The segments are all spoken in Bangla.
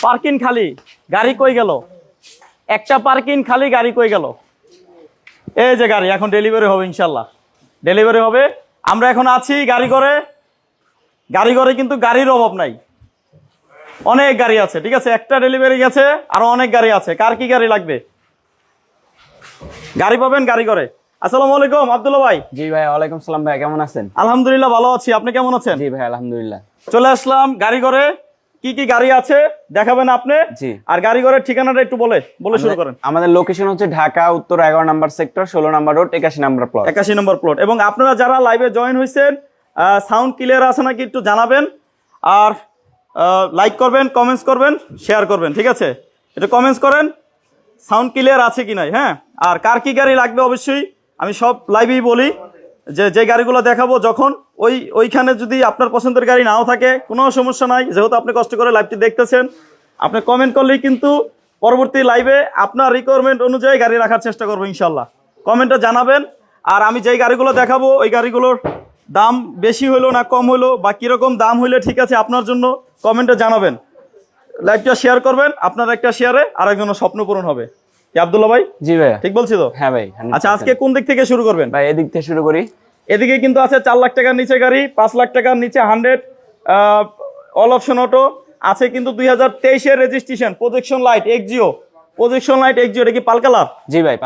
পার্কিং খালি, গাড়ি কই গেল? একটা পার্কিং খালি, গাড়ি কই গেল? এই যে গাড়ি এখন ডেলিভারি হবে, ইনশাল্লাহ ডেলিভারি হবে। আমরা এখন আছি গাড়ি ঘরে কিন্তু গাড়ির অভাব নাই, অনেক গাড়ি আছে। ঠিক আছে, একটা ডেলিভারি গেছে, আরো অনেক গাড়ি আছে। কার কি গাড়ি লাগবে গাড়ি পাবেন গাড়ি ঘরে। আসসালামু আলাইকুম আব্দুল্লাহ ভাই। জি ভাই, ওয়ালাইকুম সালাম ভাই, কেমন আছেন? আলহামদুলিল্লাহ ভালো আছি, আপনি কেমন আছেন? জি ভাই, আলহামদুলিল্লাহ। চলে আসলাম গাড়ি ঘরে, কি কি গাড়ি আছে দেখাবেন আপনি। জি। আর গাড়ি ঘরের ঠিকানাটা একটু বলে শুরু করেন। আমাদের লোকেশন হচ্ছে ঢাকা উত্তর 11 নম্বর সেক্টর, 16 নম্বর রোড, 81 নম্বর প্লট। 81 নম্বর প্লট। এবং আপনারা যারা লাইভে জয়েন হয়েছেন, সাউন্ড ক্লিয়ার আছে নাকি একটু জানাবেন। আর লাইক করবেন, কমেন্টস করবেন, শেয়ার করবেন। ঠিক আছে, একটু কমেন্টস করেন সাউন্ড ক্লিয়ার আছে কি নাই। হ্যাঁ, আর কার কি গাড়ি লাগবে অবশ্যই আমি সব লাইভেই বলি যে গাড়িগুলো দেখাবো যখন ওইখানে যদি আপনার পছন্দের গাড়ি নাও থাকে কোনো সমস্যা নাই, যেহেতু আপনি কষ্ট করে লাইভটি দেখতেছেন। আপনি কমেন্ট করলেই কিন্তু পরবর্তী লাইভে আপনার রিকোয়ারমেন্ট অনুযায়ী গাড়ি রাখার চেষ্টা করবো ইনশাল্লাহ। কমেন্টে জানাবেন। আর আমি যেই গাড়িগুলো দেখাবো ওই গাড়িগুলোর দাম বেশি হইলো না কম হইলো বা কীরকম দাম হইলে ঠিক আছে আপনার জন্য কমেন্টে জানাবেন। লাইভটা শেয়ার করবেন, আপনার একটা শেয়ারে আরেকজনের স্বপ্ন পূরণ হবে। কি আব্দুল্লাহ ভাই? জি ভাই, ঠিক বলছি তো? হ্যাঁ ভাই। আচ্ছা, আজকে কোন দিক থেকে শুরু করবেন ভাই? এদিক থেকে শুরু করি। এদিকে কিন্তু আছে 4 লাখ টাকার নিচে গাড়ি, 5 লাখ টাকার নিচে 100 অল অপশন অটো আছে কিন্তু 2023 registration projection light Axio. Projection light Axio, এটা কি পাল কালার? জি ভাই,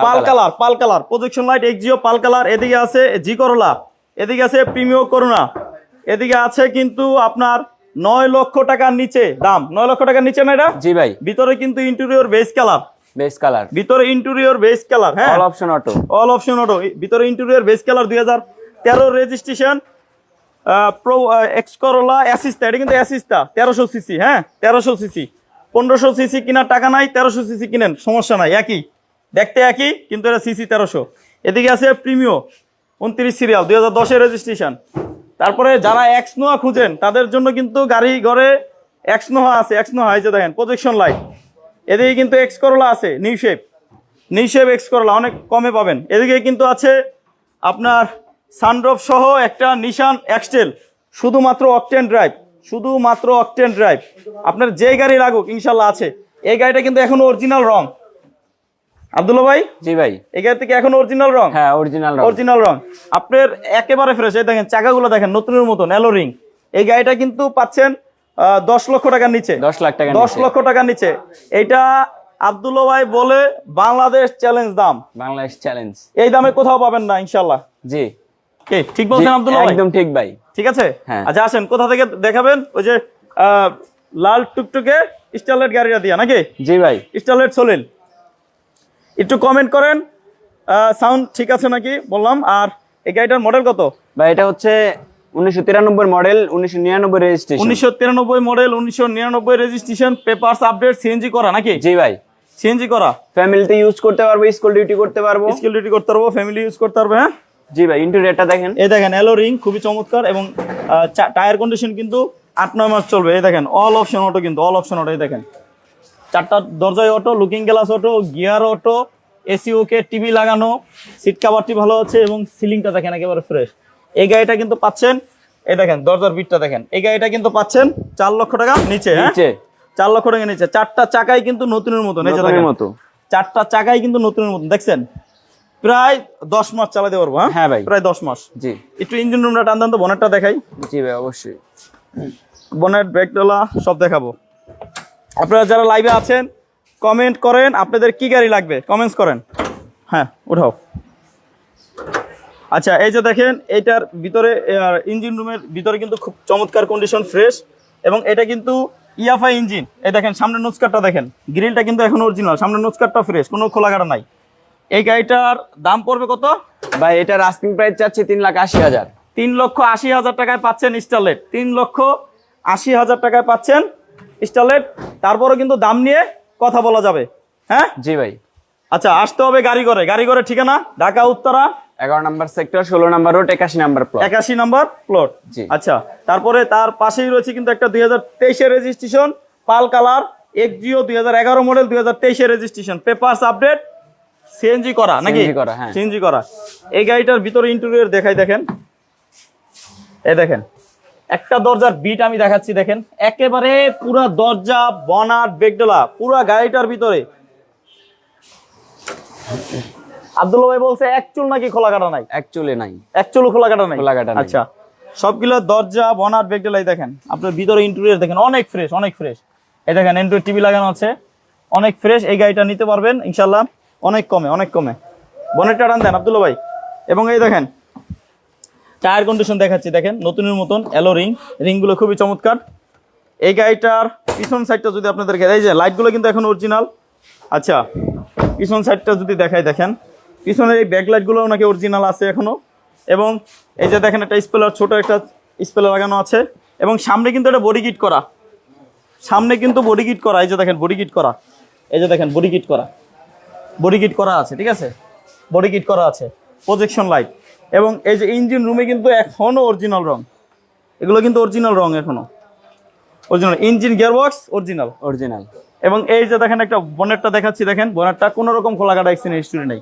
পাল কালার প্রজেকশন লাইট এক্সিও পাল কালার। এদিকে আছে জি করোলা, এদিকে আছে প্রিমিও করোনা, এদিকে আছে কিন্তু আপনার 9 লক্ষ টাকার নিচে দাম। 9 লক্ষ টাকার নিচে না এটা? জি ভাই। ভিতরে কিন্তু ইন্টেরিয়র বেস কালার, ভিতরে ইন্টেরিয়র বেস কালার। হ্যাঁ, অল অপশন অটো, ভিতরে interior base colour. 2013 registration pro x Corolla অ্যাসিস্টা। এটা কিন্তু অ্যাসিস্টা 1300 সিসি। হ্যাঁ, 1300 সিসি। 1500 সিসি কেনার টাকা নাই, 1300 সিসি কিনেন, সমস্যা নাই, একই দেখতে একই, কিন্তু এটা সিসি 1300। এদিকে আছে প্রিমিও 29 সিরিয়াল 2010 রেজিস্ট্রেশন। তারপরে যারা এক্স নোয়া খুঁজেন তাদের জন্য কিন্তু গাড়ি ঘরে এক্স নোয়া আছে। এক্স নোয়া এই যে দেখেন প্রজেকশন লাইট। এদিকে কিন্তু এক্স করোলা আছে, নিউ শেপ এক্স করোলা অনেক কমে পাবেন। এদিকে কিন্তু আছে আপনার সানরুফ সহ একটা নিশান এক্সটেল, শুধুমাত্র অকটেন ড্রাইভ। আপনার যে গাড়ি লাগুক ইনশাল্লাহ আছে। এই গাড়িটা কিন্তু এখন অরিজিনাল রং। আব্দুল্লাহ ভাই? জি ভাই। এই গাড়ি থেকে এখন অরিজিনাল রং। হ্যাঁ, অরিজিনাল রং আপনার একেবারে ফ্রেশ। এই দেখেন চাকাগুলো দেখেন নতুনের মতো, ন্যালো রিং। এই গাড়িটা কিন্তু পাচ্ছেন 10 লক্ষ টাকার নিচে। 10 লক্ষ টাকার নিচে। এইটা আব্দুল্লাহ ভাই বলে বাংলাদেশ চ্যালেঞ্জ দাম। বাংলাদেশ চ্যালেঞ্জ এই দামে কোথাও পাবেন না ইনশাল্লাহ। জি, ঠিক বলছেন আব্দুল্লাহ ভাই? একদম ঠিক ভাই। ঠিক আছে। হ্যাঁ। আচ্ছা, আসেন কোথা থেকে দেখাবেন? ওই যে লাল টুকটুকে স্টারলাইট গাড়িটা দিয়া নাকি? জি ভাই। স্টারলাইট সোলেন। একটু কমেন্ট করেন সাউন্ড ঠিক আছে নাকি বললাম। আর এই গাড়িটার মডেল কত ভাই? এটা হচ্ছে 1993 model, 1999 registration. 1993 model, 1999 registration, papers update, CNG করা নাকি? জি ভাই, সিএনজি করা। ফ্যামিলিতে ইউজ করতে পারবো, স্কুল ডিউটি করতে পারবো, ফ্যামিলি ইউজ করতে পারবে। হ্যাঁ জি ভাই। ইন্টেরিয়রটা দেখেন, এই দেখেন এলো রিং খুবই চমৎকার। এবং টায়ার কন্ডিশন কিন্তু 8-9 মাস চলবে। এই দেখেন অল অপশন অটো, কিন্তু অল অপশন অটো। এই দেখেন 4টা দরজায় auto, looking glass auto, gear auto, AC okay, TV লাগানো, সিট কাভারটি ভালো আছে এবং সিলিংটা দেখেন একেবারে ফ্রেশ। এই গাড়িটা কিন্তু পাচ্ছেন, এই দেখেন দরজার বিটটা দেখেন, এই গাড়িটা কিন্তু পাচ্ছেন 4 লক্ষ টাকা নিচে। হ্যাঁ, 4 লক্ষ টাকা নিচে। 4টা চাকাই কিন্তু নতুনের মতো। 4টা চাকাই কিন্তু নতুনের মতো। দেখছেন প্রায় 10 মাস চালাতে পারবো। হ্যাঁ ভাই, প্রায় 10 মাস। জি। একটু ইঞ্জিন রুমটা টান দেন তো, বনেটটা দেখাই। জি ভাই, অবশ্যই। বনেট, ব্রেকডালা সব দেখাবো। আপনারা যারা লাইভে আছেন কমেন্ট করেন আপনাদের কি গাড়ি লাগবে, কমেন্টস করেন। হ্যাঁ, উঠাও। আচ্ছা, এই যে দেখেন এইটার ভিতরে ইঞ্জিন রুমের ভিতরে কিন্তু খুব চমৎকার কন্ডিশন, ফ্রেশ। এবং এটা কিন্তু ইয়াফাই ইঞ্জিন। এই দেখেন সামনের নোজকারটা দেখেন, গ্রিলটা কিন্তু এখন অরিজিনাল, সামনের নোজকারটা ফ্রেশ, কোনো খোলাঘাটা নাই। এই গাড়িটার দাম পড়বে কত ভাই? এটার আস্কিং প্রাইস চাচ্ছি 3,80,000। 3,80,000 টাকায় পাচ্ছেন স্টারলেট। 3,80,000 টাকায় পাচ্ছেন স্টারলেট। তারপরও কিন্তু দাম নিয়ে কথা বলা যাবে। হ্যাঁ জি ভাই। আচ্ছা, আসতে হবে গাড়ি ঘরে ঠিকানা ঢাকা উত্তরা 11 নম্বর সেক্টর, 16 নম্বর রোড, 81 নম্বর প্লট। 81 নম্বর প্লট। জি। আচ্ছা, তারপরে তার পাশেই রয়েছে কিন্তু একটা 2023 রেজিস্ট্রেশন পাল colour Axio, 2011 model, 2023 registration, papers update, CNG করা নাকি? সিএনজি করা। এই গাড়িটার ভিতরে ইন্টেরিয়র দেখাই, দেখেন এই দেখেন একটা দরজার বিট আমি দেখাচ্ছি, দেখেন একেবারে পুরা দরজা বনাট বেগডলা পুরা গাড়িটার ভিতরে। আব্দুল্লাহ ভাই বলছে এক চুল নাকি খোলা কাটা নাই? অ্যাকচুয়ালি নাই, এক চুল খোলা কাটা নাই। খোলা কাটা নাই। আচ্ছা, সবগুলো দরজা বনাট বেগডলাই দেখেন, আপনার ভিতরে ইন্টেরিয়র দেখেন অনেক ফ্রেশ, অনেক ফ্রেশ। এই দেখেন অ্যান্ড্রয়েড টিভি লাগানো আছে, অনেক ফ্রেশ। এই গাড়িটা নিতে পারবেন ইনশাল্লাহ অনেক কমে, অনেক কমে। বনেটটা টান দেন আব্দুল্লাহ ভাই। এবং এই দেখেন টায়ার কন্ডিশন দেখাচ্ছি, দেখেন নতুনের মতন এলো রিংগুলো খুবই চমৎকার। এই গাড়িটার পিছন সাইডটা যদি আপনাদেরকে, এই যে লাইটগুলো কিন্তু এখন অরিজিনাল। আচ্ছা, পিছন সাইডটা যদি দেখাই, দেখেন পিছনের এই ব্যাকলাইটগুলো নাকি অরিজিনাল আছে এখনো। এবং এই যে দেখেন একটা স্পেলার, ছোট একটা স্পেলার লাগানো আছে। এবং সামনে কিন্তু এটা বডি কিট করা, সামনে কিন্তু বডি কিট করা। এই যে দেখেন বডি কিট করা, এই যে দেখেন বডি কিট করা, বডি কিট করা আছে, ঠিক আছে, বডি কিট করা আছে, প্রজেকশন লাইট। এবং এই যে ইঞ্জিন রুমে কিন্তু এখনো অরিজিনাল রং, এগুলো কিন্তু অরিজিনাল রং এখনো original. Engine gearbox original original. এবং এই যে দেখেন একটা বনেটটা দেখাচ্ছি, দেখেন বনেটটা কোনো রকম খোলা কাটা অ্যাক্সিডেন্ট হিস্টরি নেই।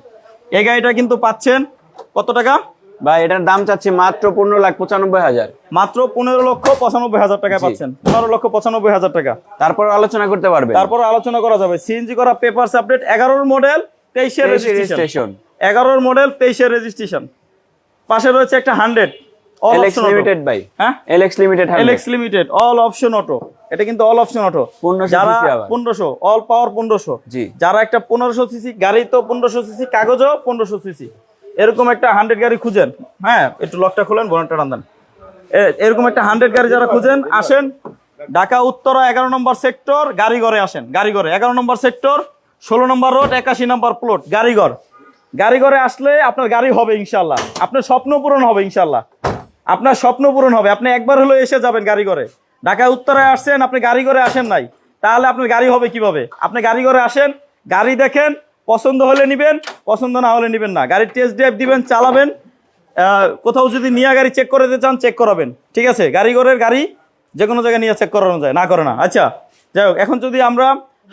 এই গাড়িটা কিন্তু পাচ্ছেন কত টাকা ভাই? এটার দাম চাচ্ছি মাত্র 15,95,000। মাত্র 15,95,000 টাকায় জি। পাচ্ছেন, 15,95,000 টাকা। তারপর আলোচনা করতে পারবে। তারপর আলোচনা করা যাবে। সিএনজি করা, papers update, 11 model 23 registration, registration, 11 model 23 registration. পাশে রয়েছে একটা 100 অল এলএক্স অপশন লিমিটেড ভাই। হ্যাঁ, LX limited, LX limited all option auto. এটা কিন্তু অল অপশন অটো। 1500 যারা cc আবার। 1500 অল পাওয়ার 1500, জি। যারা একটা 1500 সিসি গাড়ি, তো 1500 সিসি কাগজও 1500 সিসি, এরকম একটা 100 গাড়ি খুঁজেন, হ্যাঁ একটু লকটা খুলেন, বনেটটা টান দেন। এরকম একটা 100 গাড়ি যারা খুঁজেন, আসেন ঢাকা উত্তরা 11 নম্বর সেক্টর গাড়িঘরে আসেন। গাড়িঘরে 11 নম্বর সেক্টর 16 নম্বর রোড 81 নম্বর প্লট গাড়িঘর। গাড়িঘরে আসলে আপনার গাড়ি হবে ইনশাল্লাহ, আপনার স্বপ্ন পূরণ হবে ইনশাল্লাহ, আপনার স্বপ্ন পূরণ হবে। আপনি একবার হলো এসে যাবেন গাড়িঘরে। ঢাকা উত্তরায় আসছেন, আপনি গাড়িঘরে আসেন নাই, তাহলে আপনার গাড়ি হবে কিভাবে? আপনি গাড়িঘরে আসেন, গাড়ি দেখেন, পছন্দ হলে নিবেন, পছন্দ না হলে নিবেন না। গাড়ির টেস্ট ড্রাইভ দিবেন, চালাবেন। কোথাও যদি নিয়ে গাড়ি চেক করে দিতে চান, চেক করাবেন, ঠিক আছে। গাড়িঘরের গাড়ি যে কোনো জায়গায় নিয়ে চেক করানো যায়, না করে না। আচ্ছা, যাই হোক, এখন যদি আমরা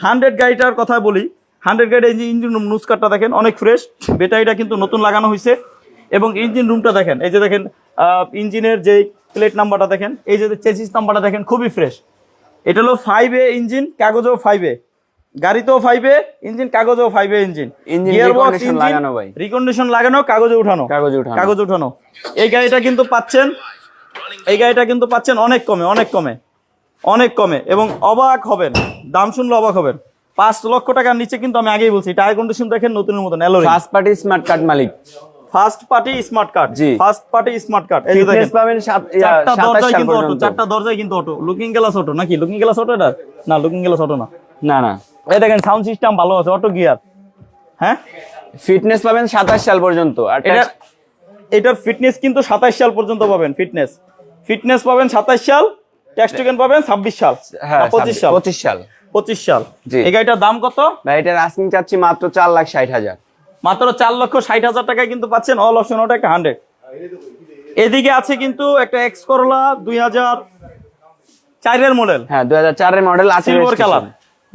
100 গাড়িটার কথা বলি, 100 গাড়ির ইঞ্জিন রুম নুসকারটা দেখেন অনেক ফ্রেশ, ব্যাটারিটা কিন্তু নতুন লাগানো হয়েছে। এবং ইঞ্জিন রুমটা দেখেন, এই যে দেখেন ইঞ্জিনের যে প্লেট নাম্বারটা দেখেন, এই যে চেসিস নাম্বারটা দেখেন, খুবই ফ্রেশ। এটা হলো 5A ইঞ্জিন, কাগজেও 5A, গাড়িতেও 5A ইঞ্জিন, কাগজেও 5A engine. Engine gearbox recondition লাগানো ভাই। রিকন্ডিশন লাগানো, কাগজে উঠানো, কাগজে উঠানো। কাগজে উঠানো। এই গাড়িটা কিন্তু পাচ্ছেন, এই গাড়িটা কিন্তু পাচ্ছেন অনেক কমে, অনেক কমে, অনেক কমে। এবং অবাক হবেন, দাম শুনলে অবাক হবেন। 5 লক্ষ টাকার নিচে কিন্তু আমি আগেই বলছি। টায়ার কন্ডিশন দেখেন নতুনের মতন, এলোরিং। ফার্স্ট পার্টি স্মার্ট কার্ড মালিক, ফার্স্ট পার্টি স্মার্ট কার্ড, জি। First party smart card. এই যে ফিটনেস দেখেন পাবেন চারটা 27 দরজায় সাল কিন্তু অটো, পর্যন্ত। চারটা দরজায় কিন্তু অটো। লুকিং গ্লাস অটো নাকি? লুকিং গ্লাস অটো এটা না, লুকিং গ্লাস অটো না। না না, এই দেখেন সাউন্ড সিস্টেম ভালো আছে, অটো গিয়ার। হ্যাঁ, ফিটনেস পাবেন 27 সাল পর্যন্ত। আর এটার ফিটনেস কিন্তু 27 সাল পর্যন্ত পাবেন। ফিটনেস পাবেন 27 সাল, ট্যাক্স টোকেন পাবেন 26 সাল, হ্যাঁ, 25 সাল, 25 সাল। 25 সাল। জি। এই গাড়িটার দাম কত? ভাই এটার আস্কিং চাচ্ছি মাত্র 4,60,000। মাত্র 4,60,000 টাকায় কিন্তু পাচ্ছেন অল অপশন অটো একটা 100। এদিকে আছে কিন্তু একটা এক্স করোলা 2004 এর মডেল, হ্যাঁ 2004 এর মডেল আছে, সিলভার কালার।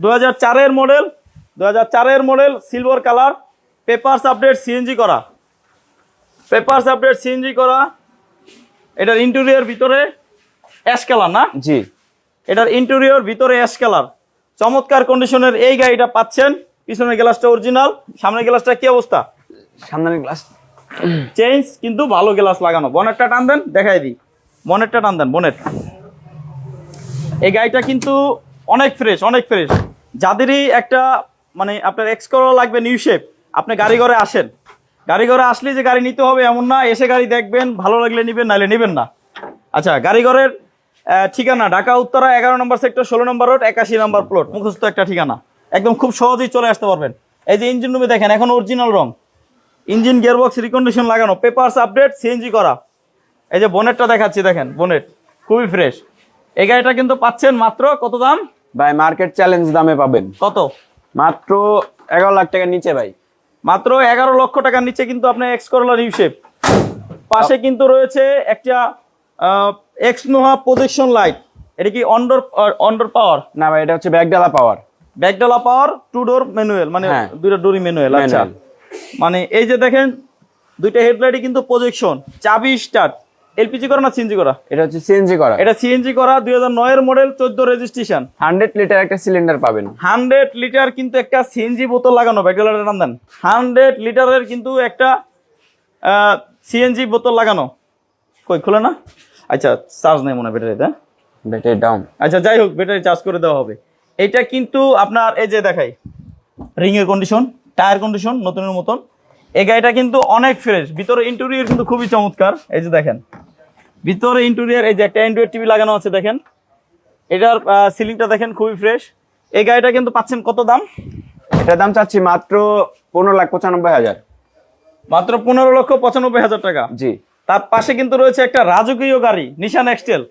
2004 এর মডেল, 2004 এর model, silver colour, papers update, CNG করা, পেপারস আপডেট সিএনজি করা। এটার ইন্টেরিয়র ভিতরে অ্যাশ কালার না? জি। এটার ইন্টেরিয়র ভিতরে অ্যাশ কালার, চমৎকার কন্ডিশনের এই গাড়িটা পাচ্ছেন। পিছনের গ্লাসটা অরিজিনাল, সামনের গ্লাসটা কি অবস্থা? সামনের গ্লাস চেঞ্জ, কিন্তু ভালো গ্লাস লাগানো। বনেটটা টান দেন, দেখাই দিই, বনেটটা টান দেন, বনেট। এই গাড়িটা কিন্তু অনেক ফ্রেশ, অনেক ফ্রেশ। যাদেরই একটা মানে আপনার এক্স করোলা লাগবে নিউ শেপ, আপনি গাড়ি ঘরে আসেন। গাড়ি ঘরে আসলে যে গাড়ি নিতে হবে এমন না, এসে গাড়ি দেখবেন, ভালো লাগলে নিবেন, নাহলে নিবেন না। আচ্ছা, গাড়ি ঘরের ঠিকানা ঢাকা উত্তরা 11 নম্বর সেক্টর 16 নম্বর রোড 81 নম্বর প্লট, মুখস্থ একটা ঠিকানা, একদম খুব সহজেই চলে আসতে পারবেন। এই যে ইঞ্জিন রুমে দেখেন এখন অরিজিনাল রং, ইঞ্জিন গিয়ারবক্স রিকন্ডিশন লাগানো, পেপারস আপডেট, সিএনজি করা। এই যে বনেটটা দেখাচ্ছি, দেখেন বনেট খুবই ফ্রেশ। এই গাড়িটা কিন্তু পাচ্ছেন মাত্র কত দাম ভাই? মার্কেট চ্যালেঞ্জ দামে পাবেন। কত? মাত্র 11 লাখ টাকার নিচে ভাই। মাত্র 11 লক্ষ টাকার নিচে কিন্তু আপনার এক্স করোলা নিউ শেপ। পাশে কিন্তু রয়েছে একটা এক্স নোহা প্রজেকশন লাইট। এটা কি অন্ডর পাওয়ার? না ভাই, এটা হচ্ছে ব্যাকডালা পাওয়ার। ব্যাকডালা পাওয়ার, 2 ডোর ম্যানুয়াল, মানে হ্যাঁ। 2টা ডোরই ম্যানুয়াল। আচ্ছা, Manual। মানে এই যে দেখেন দুইটা হেডলাইটই কিন্তু প্রজেকশন, চাবি স্টার্ট, এলপিজি করা না সিএনজি করা? এটা হচ্ছে সিএনজি করা। এটা সিএনজি করা, 2009 এর মডেল, 14 রেজিস্ট্রেশন। 100 লিটার একটা সিলিন্ডার পাবেন। 100 লিটার কিন্তু একটা সিএনজি বোতল লাগানো, ব্যাটারিটার নাম দেন। 100 লিটারের কিন্তু একটা সিএনজি বোতল লাগানো। কই খুলে না? আচ্ছা, চার্জ নেই মনে হয় ব্যাটারিতে। Battery down. আচ্ছা, যাই হোক, ব্যাটারি চার্জ করে দেওয়া হবে। এটা কিন্তু আপনার এই যে দেখাই, রিং এর কন্ডিশন, টায়ার কন্ডিশন নতুনের মতন। এই গাড়িটা কিন্তু অনেক ফ্রেশ, ভিতরে ইন্টেরিয়র কিন্তু খুবই চমৎকার। এই যে দেখেন ভিতরে ইন্টেরিয়র, এই যে একটা অ্যান্ড্রয়েড টিভি লাগানো আছে দেখেন। এটার সিলিংটা দেখেন খুবই ফ্রেশ। এই গাড়িটা কিন্তু পাচ্ছেন কত দাম? এটার দাম চাচ্ছি মাত্র 15,95,000। মাত্র 15,95,000 টাকা। জি। তার পাশে কিন্তু রয়েছে একটা রাজকীয় গাড়ি, নিশান এক্সটেল।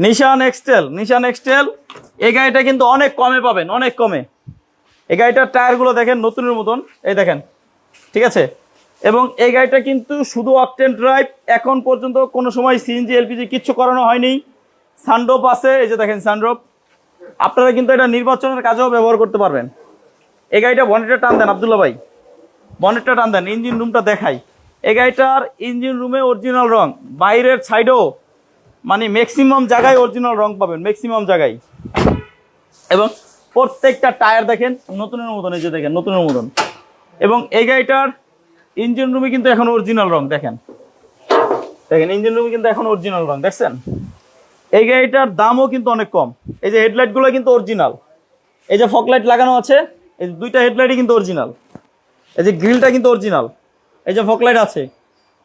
নিশান এক্সটেল। এই গাড়িটা কিন্তু অনেক কমে পাবেন, অনেক কমে। এই গাড়িটার টায়ারগুলো দেখেন নতুনের মতন, এই দেখেন, ঠিক আছে। এবং এই গাড়িটা কিন্তু শুধু অকটেন ড্রাইভ, এখন পর্যন্ত কোনো সময় সিএনজি এলপিজি কিচ্ছু করানো হয়নি। সানরুফ আছে, এই যে দেখেন সানরুফ। আপনারা কিন্তু এটা নির্বাচনের কাজেও ব্যবহার করতে পারবেন। এই গাড়িটা বনেটটা টান দেন আব্দুল্লাহ ভাই, বনেটটা টান দেন, ইঞ্জিন রুমটা দেখাই। এই গাড়িটার ইঞ্জিন রুমে অরিজিনাল রং, বাইরের সাইডেও মানে ম্যাক্সিমাম জায়গায় অরিজিনাল রং পাবেন, ম্যাক্সিমাম জায়গায়। এবং প্রত্যেকটা টায়ার দেখেন নতুনের মতন, এই যে দেখেন নতুনের মতন। এবং এই গাড়িটার ইঞ্জিন রুমে কিন্তু এখন অরিজিনাল রং দেখেন, দেখেন ইঞ্জিন রুমে কিন্তু এখন অরিজিনাল রং দেখছেন। এই গাড়িটার দামও কিন্তু অনেক কম। এই যে হেডলাইটগুলো কিন্তু অরিজিনাল, এই যে ফগ লাইট লাগানো আছে, এই দুইটা হেডলাইটই কিন্তু অরিজিনাল। এই যে গ্রিলটা কিন্তু অরিজিনাল, এই যে ফগ লাইট আছে,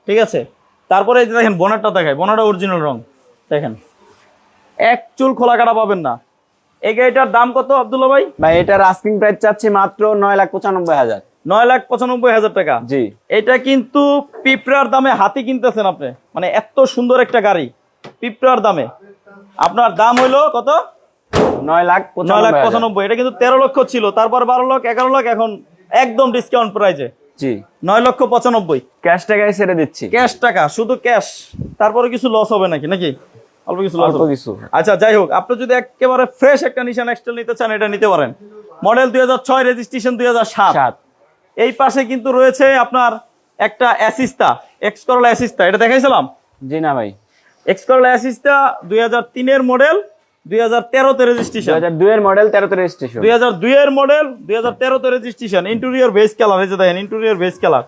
ঠিক আছে। তারপরে এই যে দেখেন বনেটটা দেখায়, বনেটটা অরিজিনাল রং দেখেন, এক চুল খোলা কাটা পাবেন না। এই গাড়িটার দাম কত আব্দুল্লাহ ভাই? ভাই এটার আস্কিং প্রাইস চাচ্ছি মাত্র 9,95,000। 9,95,000 টাকা। জি। এটা কিন্তু পিঁপড়ার দামে হাতি কিনতেছেন আপনি, মানে এত সুন্দর একটা গাড়ি পিঁপড়ার দামে। আপনার দাম হইলো কত? 9,95,000। এটা কিন্তু 13 লক্ষ ছিল, তারপর 12 লাখ, 11 লাখ, এখন একদম ডিসকাউন্ট প্রাইজে। জি। 9,95,000 ক্যাশ টাকায় ছেড়ে দিচ্ছি। ক্যাশ টাকা, শুধু ক্যাশ। তারপরে কিছু লস হবে নাকি অল্প কিছু লস হবে। আচ্ছা, যাই হোক, আপনি যদি একেবারে ফ্রেশ একটা নিশান এক্সটেল নিতে চান, এটা নিতে পারেন। Model 2006, registration 2007। এই পাশে কিন্তু রয়েছে আপনার একটা অ্যাসিস্তা, এক্স করোলা অ্যাসিস্তা, এটা দেখাইছিলাম। জি না ভাই, এক্স করোলা অ্যাসিস্তা 2003 এর মডেল, 2013 তে রেজিস্ট্রেশন। 2002 এর মডেল, 13 তে রেজিস্ট্রেশন। 2002 এর মডেল, 2013 তে রেজিস্ট্রেশন। ইন্টেরিয়র বেস কালার, এই যে দেখেন ইন্টেরিয়র বেস কালার।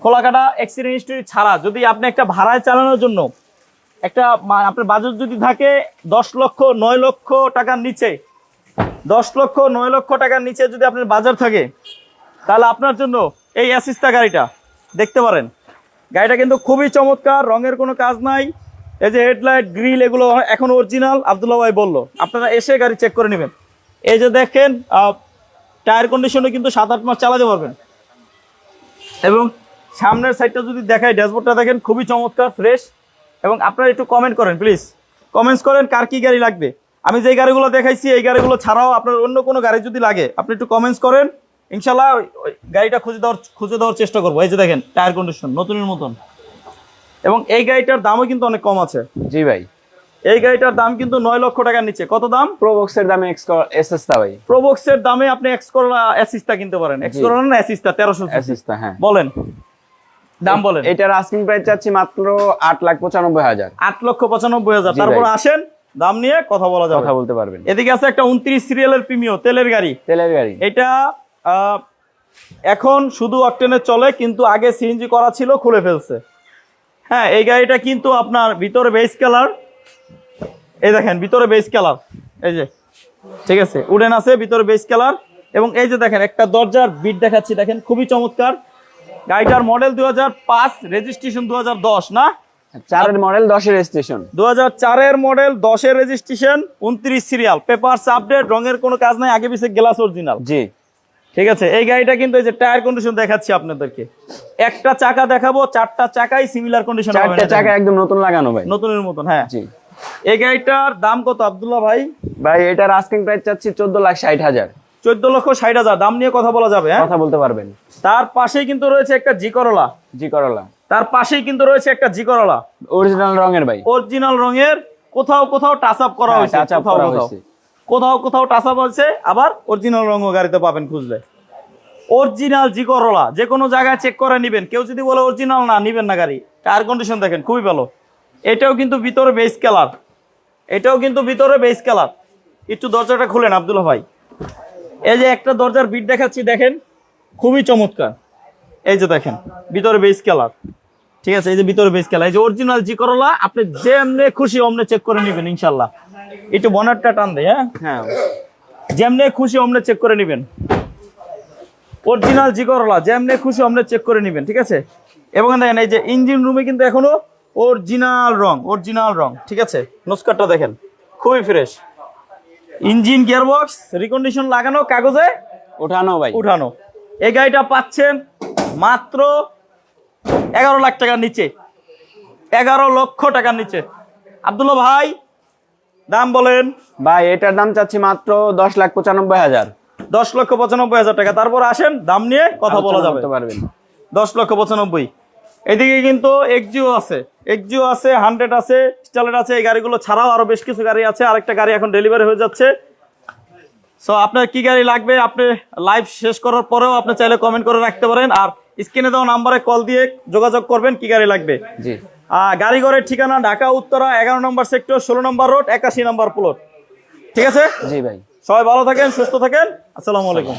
খোলাকাটা অ্যাক্সিডেন্ট হিস্টরি ছাড়া, যদি আপনি একটা ভাড়ায় চালানোর জন্য একটা আপনার বাজেট যদি থাকে 10 লক্ষ 9 লক্ষ টাকার নিচে, 10 লক্ষ 9 লক্ষ টাকার নিচে যদি আপনার বাজার থাকে, তাহলে আপনার জন্য এই অ্যাসিস্তা গাড়িটা দেখতে পারেন। গাড়িটা কিন্তু খুবই চমৎকার, রঙের কোনো কাজ নাই। এই যে হেডলাইট, গ্রিল, এগুলো এখন অরিজিনাল। আব্দুল্লাহ ভাই বললো, আপনারা এসে গাড়ি চেক করে নেবেন। এই যে দেখেন টায়ার কন্ডিশনে কিন্তু 7-8 মাস চালাতে পারবেন। এবং সামনের সাইডটা যদি দেখাই, ড্যাশবোর্ডটা দেখেন খুবই চমৎকার, ফ্রেশ। এবং আপনারা একটু কমেন্ট করেন, প্লিজ কমেন্টস করেন কার কি গাড়ি লাগবে। আমি যে গাড়িগুলো দেখাইছি এই গাড়িগুলো ছাড়াও আপনার অন্য কোনো গাড়ি যদি লাগে, আপনি একটু কমেন্টস করেন, ইনশাল্লাহ ওই গাড়িটা খুঁজে দেওয়ার চেষ্টা করবো। এই যে দেখেন টায়ার কন্ডিশন নতুনের মতন। এবং এই গাড়িটার দামও কিন্তু অনেক কম আছে। জি ভাই, এই গাড়িটার দাম কিন্তু 9 লক্ষ টাকার নিচে। কত দাম? প্রোবক্সের দামে এসএসটা ভাই, প্রোবক্সের দামে আপনি এক্স করোলা অ্যাসিস্টা কিনতে পারেন। এক্স করোলা না অ্যাসিস্টা, 1300 অ্যাসিস্টা। হ্যাঁ, বলেন দাম বলেন। এটার আস্কিং প্রাইস চাচ্ছি মাত্র 8,95,000। 8,95,000। তারপর আসেন দাম নিয়ে কথা বলা যাবে, কথা বলতে পারবেন। এদিকে আছে একটা 29 সিরিয়ালের প্রিমিও তেলের গাড়ি। এটা এখন শুধু অকটেনে চলে, কিন্তু আগে সিএনজি করা ছিল, খুলে ফেলছে। হ্যাঁ, এই গাড়িটা কিন্তু আপনার ভিতরে বেস কালার, এই দেখেন ভিতরে বেস কালার, এই যে, ঠিক আছে, উডেন আছে, ভিতরে বেস কালার। এবং এই যে দেখেন একটা দরজার বিট দেখাচ্ছি, দেখেন খুবই চমৎকার। গাড়িটার মডেল 2005, রেজিস্ট্রেশন 2010 না? 4 এর মডেল, 10 এর রেজিস্ট্রেশন। 2004 এর মডেল, 10 এর রেজিস্ট্রেশন, 29 সিরিয়াল, পেপারস আপডেট, রঙের কোনো কাজ নাই, আগে পিছে গ্লাস অরিজিনাল। জি, ঠিক আছে। এই গাড়িটা কিন্তু এই যে টায়ার কন্ডিশন দেখাচ্ছি আপনাদেরকে, একটা চাকা দেখাবো, 4টা চাকাই সিমিলার কন্ডিশন হবে, 4টা চাকা একদম নতুন লাগানো ভাই, নতুনের মতন। হ্যাঁ, জি। এই গাড়িটার দাম কত আব্দুল্লাহ ভাই? ভাই এটার আস্কিং প্রাইস চাচ্ছি 14,60,000। 14,60,000 দাম নিয়ে কথা বলা যাবে। হ্যাঁ, কথা বলতে পারবেন। তার পাশেই কিন্তু রয়েছে একটা জি করোলা। তার পাশেই কিন্তু রয়েছে একটা জি করোলা, অরিজিনাল রঙের ভাই, অরিজিনাল রঙের। কোথাও কোথাও টাচ আপ করা হয়েছে, কোথাও টাচ আপ হয়েছে, আবার অরিজিনাল রঙও গাড়িতে পাবেন খুঁজলে। অরিজিনাল জি করোলা যে কোনো জায়গায় চেক করে নিবেন। কেউ যদি বলে অরিজিনাল না, নিবেন না গাড়ি। টায়ার কন্ডিশন দেখেন খুবই ভালো। এটাও কিন্তু ভিতরে বেস কালার, এটাও কিন্তু ভিতরে বেস কালার। একটু দরজাটা খুলেন আব্দুল্লাহ ভাই। এই যে একটা দরজার বিট দেখাচ্ছি, দেখেন খুবই চমৎকার। এই যে দেখেন ভিতরে বেস কালার, ঠিক আছে। এই যে ভিতরে বেস কালার, এই যে অরিজিনাল জি করলা, আপনি যেমনে খুশি অমনে চেক করে নেবেন ইনশাল্লাহ। একটু বনারটা টান দেয়, হ্যাঁ হ্যাঁ যেমনে খুশি অমনে চেক করে নেবেন। অরিজিনাল জি করলা যেমনে খুশি অমনে চেক করে নেবেন, ঠিক আছে। এবং দেখেন এই যে ইঞ্জিন রুমে কিন্তু এখনো অরিজিনাল রং, অরিজিনাল রং, ঠিক আছে। নস্কারটা দেখেন খুবই ফ্রেশ। ইঞ্জিন গিয়ারবক্স রিকন্ডিশন লাগানো, কাগজে ওঠানো ভাই। উঠানো। এই গাড়িটা পাচ্ছেন মাত্র 11 লাখ টাকার নিচে, 11 লক্ষ টাকার নিচে। আব্দুল্লাহ ভাই দাম বলেন। ভাই এটার দাম চাচ্ছি মাত্র 10,95,000। 10,95,000 টাকা। তারপর আসেন দাম নিয়ে কথা বলা যাবে। পারবেন 10,95,000। এদিকে কিন্তু এক্সিও আছে, এক্সিও আছে, 100 আছে, স্টাইলার আছে। এই গাড়িগুলো ছাড়াও আরো বেশ কিছু গাড়ি আছে। আরেকটা গাড়ি এখন ডেলিভারি হয়ে যাচ্ছে। সো আপনার কি গাড়ি লাগবে আপনি লাইভ শেষ করার পরেও আপনি চাইলে কমেন্ট করে রাখতে পারেন, আর স্ক্রিনে দেওয়া নাম্বারে কল দিয়ে যোগাযোগ করবেন কি গাড়ি লাগবে। জি। গাড়ি ঘরের ঠিকানা ঢাকা উত্তরা 11 নম্বর সেক্টর, 16 নম্বর রোড, 81 নম্বর প্লট, ঠিক আছে। জি ভাই। সবাই ভালো থাকেন, সুস্থ থাকেন, আসসালামু আলাইকুম।